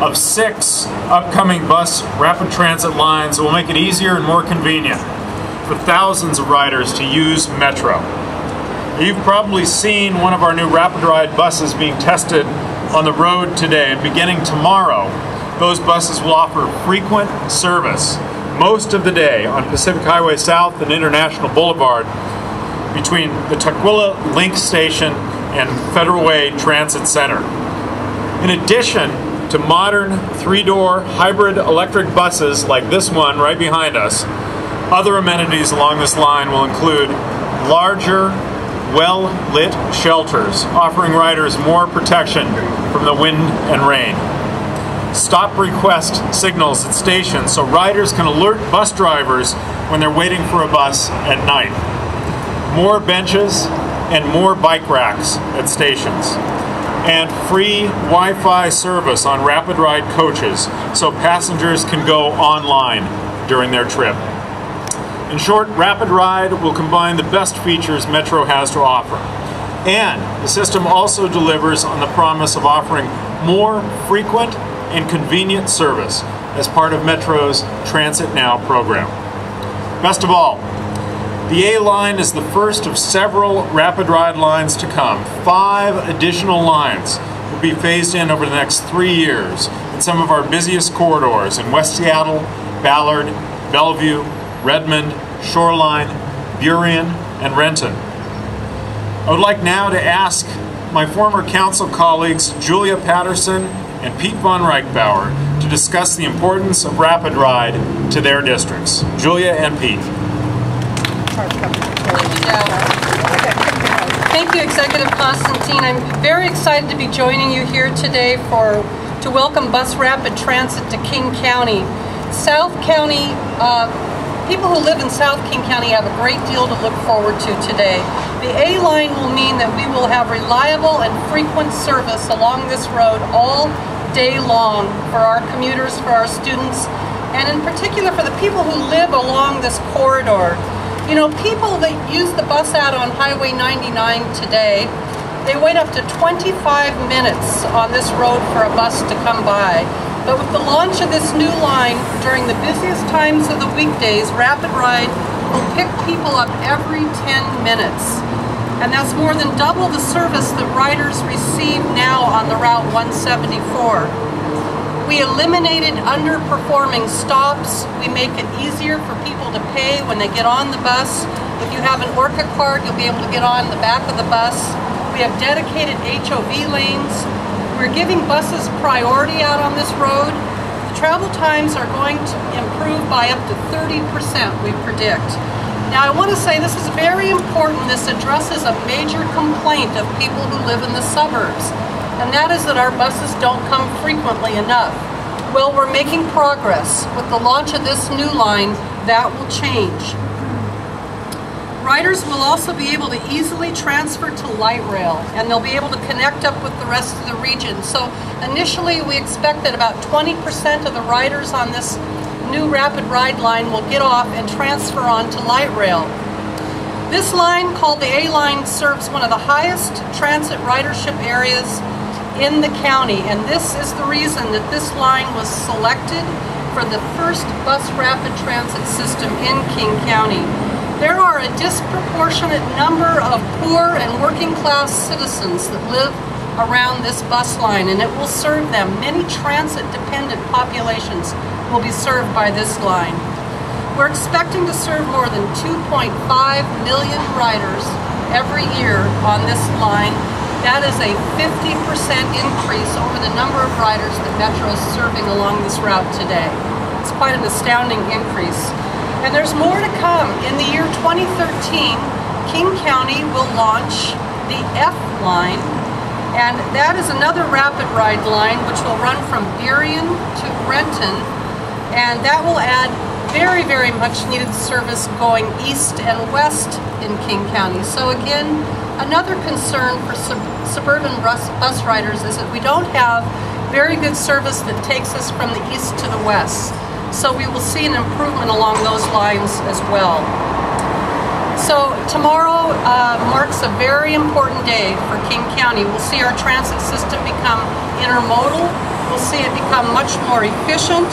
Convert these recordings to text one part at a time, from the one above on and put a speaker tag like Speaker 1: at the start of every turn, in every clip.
Speaker 1: of 6 upcoming bus rapid transit lines that will make it easier and more convenient for thousands of riders to use Metro. You've probably seen one of our new RapidRide buses being tested on the road today, and beginning tomorrow, those buses will offer frequent service most of the day on Pacific Highway South and International Boulevard between the Tukwila Link Station and Federal Way Transit Center. In addition to modern 3-door hybrid electric buses like this one right behind us, other amenities along this line will include larger, well-lit shelters offering riders more protection from the wind and rain. Stop request signals at stations so riders can alert bus drivers when they're waiting for a bus at night. More benches and more bike racks at stations. And free Wi-Fi service on RapidRide coaches so passengers can go online during their trip. In short, RapidRide will combine the best features Metro has to offer. And the system also delivers on the promise of offering more frequent and convenient service as part of Metro's Transit Now program. Best of all, the A line is the first of several RapidRide lines to come. 5 additional lines will be phased in over the next 3 years in some of our busiest corridors in West Seattle, Ballard, Bellevue, Redmond, Shoreline, Burien, and Renton. I would like now to ask my former council colleagues Julia Patterson and Pete von Reichbauer to discuss the importance of RapidRide to their districts. Julia and Pete.
Speaker 2: Thank you, Executive Constantine. I'm very excited to be joining you here today to welcome bus rapid transit to King County. South County, people who live in South King County have a great deal to look forward to today. The A line will mean that we will have reliable and frequent service along this road all day long for our commuters, for our students, and in particular for the people who live along this corridor. You know, people that use the bus out on Highway 99 today, they wait up to 25 minutes on this road for a bus to come by. But with the launch of this new line during the busiest times of the weekdays, RapidRide will pick people up every 10 minutes. And that's more than double the service that riders receive now on the Route 174. We eliminated underperforming stops. We make it easier for people to pay when they get on the bus. If you have an ORCA card, you'll be able to get on the back of the bus. We have dedicated HOV lanes. We're giving buses priority out on this road. The travel times are going to improve by up to 30%, we predict. Now I want to say this is very important. This addresses a major complaint of people who live in the suburbs, and that is that our buses don't come frequently enough. Well, we're making progress. With the launch of this new line, that will change. Riders will also be able to easily transfer to light rail, and they'll be able to connect up with the rest of the region. So initially we expect that about 20% of the riders on this new RapidRide line will get off and transfer on to light rail. This line, called the A line, serves one of the highest transit ridership areas in the county, and this is the reason that this line was selected for the first bus rapid transit system in King County. There are a disproportionate number of poor and working class citizens that live around this bus line, and it will serve them. Many transit dependent populations will be served by this line. We're expecting to serve more than 2.5 million riders every year on this line. That is a 50% increase over the number of riders that Metro is serving along this route today. It's quite an astounding increase. And there's more to come. In the year 2013, King County will launch the F line, and that is another RapidRide line which will run from Burien to Renton, and that will add very, very much needed service going east and west in King County. So again, another concern for suburban bus riders is that we don't have very good service that takes us from the east to the west. So we will see an improvement along those lines as well. So tomorrow marks a very important day for King County. We'll see our transit system become intermodal. we'll see it become much more efficient.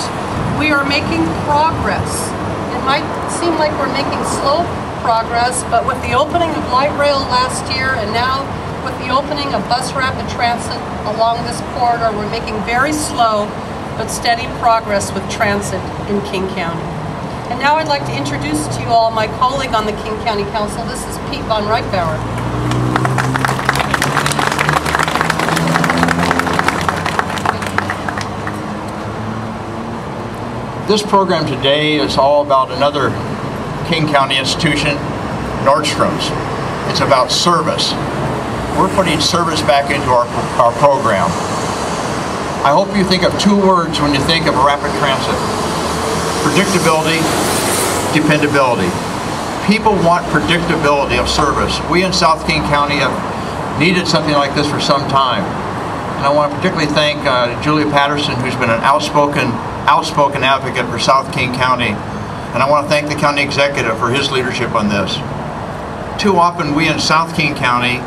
Speaker 2: We are making progress. It might seem like we're making slow progress, but with the opening of light rail last year and now with the opening of bus rapid transit along this corridor, we're making very slow but steady progress with transit in King County. And now I'd like to introduce to you all my colleague on the King County Council. This is Pete von Reichbauer.
Speaker 3: This program today is all about another King County institution, Nordstrom's. It's about service. We're putting service back into our program. I hope you think of two words when you think of rapid transit: predictability, dependability. People want predictability of service. We in South King County have needed something like this for some time. And I want to particularly thank Julia Patterson, who's been an outspoken advocate for South King County. And I want to thank the county executive for his leadership on this. Too often we in South King County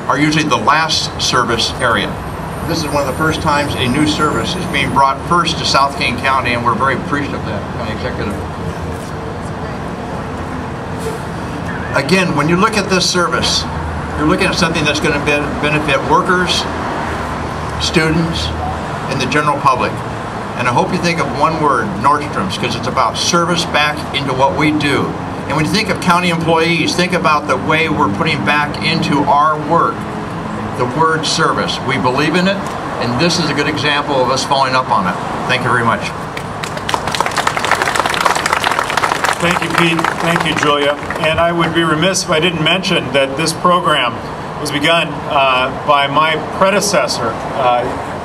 Speaker 3: are usually the last service area. This is one of the first times a new service is being brought first to South King County, and we're very appreciative of that, county executive. Again, when you look at this service, you're looking at something that's going to benefit workers, students, and the general public. And I hope you think of one word, Nordstrom's, because it's about service back into what we do. And when you think of county employees, think about the way we're putting back into our work the word service. We believe in it, and this is a good example of us following up on it. Thank you very much.
Speaker 1: Thank you, Pete. Thank you, Julia. And I would be remiss if I didn't mention that this program was begun by my predecessor.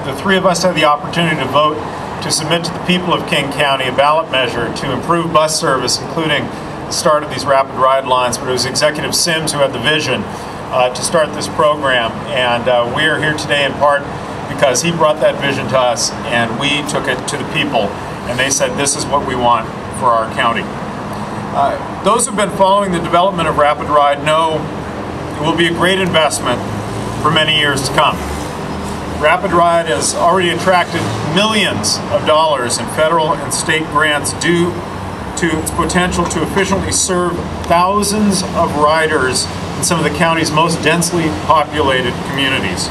Speaker 1: The three of us had the opportunity to vote to submit to the people of King County a ballot measure to improve bus service, including the start of these rapid ride lines. But it was Executive Sims who had the vision to start this program, and we are here today in part because he brought that vision to us and we took it to the people, and they said this is what we want for our county. Those who've been following the development of RapidRide know it will be a great investment for many years to come. RapidRide has already attracted millions of dollars in federal and state grants due to its potential to efficiently serve thousands of riders in some of the county's most densely populated communities.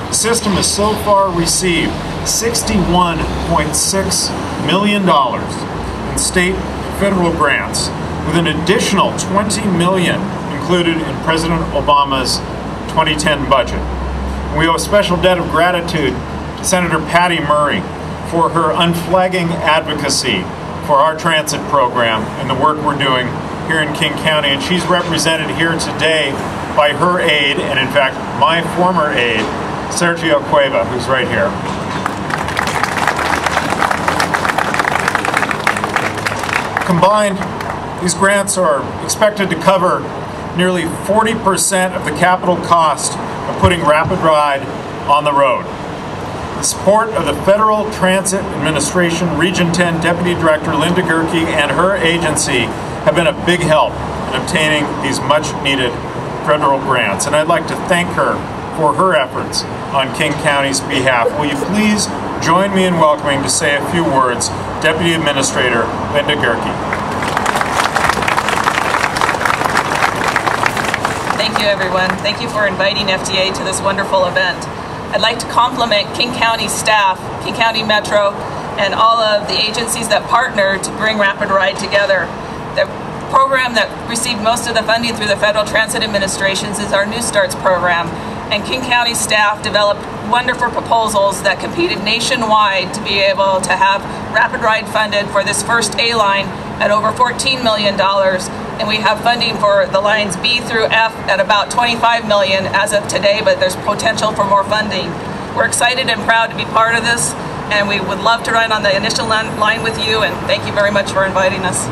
Speaker 1: The system has so far received $61.6 million in state and federal grants, with an additional $20 million included in President Obama's 2010 budget. And we owe a special debt of gratitude to Senator Patty Murray for her unflagging advocacy for our transit program and the work we're doing here in King County. And she's represented here today by her aide, and in fact my former aide, Sergio Cueva, who's right here. Combined, these grants are expected to cover nearly 40% of the capital cost of putting RapidRide on the road. The support of the Federal Transit Administration Region 10 Deputy Director Linda Gehrke and her agency have been a big help in obtaining these much-needed federal grants. And I'd like to thank her for her efforts on King County's behalf. Will you please join me in welcoming to say a few words Deputy Administrator Linda Gehrke.
Speaker 4: Thank you, everyone. Thank you for inviting FTA to this wonderful event. I'd like to compliment King County staff, King County Metro, and all of the agencies that partner to bring RapidRide together. The program that received most of the funding through the Federal Transit Administrations is our New Starts program, and King County staff developed wonderful proposals that competed nationwide to be able to have RapidRide funded for this first A line at over $14 million, and we have funding for the lines B through F at about $25 million as of today, but there's potential for more funding. We're excited and proud to be part of this, and we would love to ride on the initial line with you, and thank you very much for inviting us.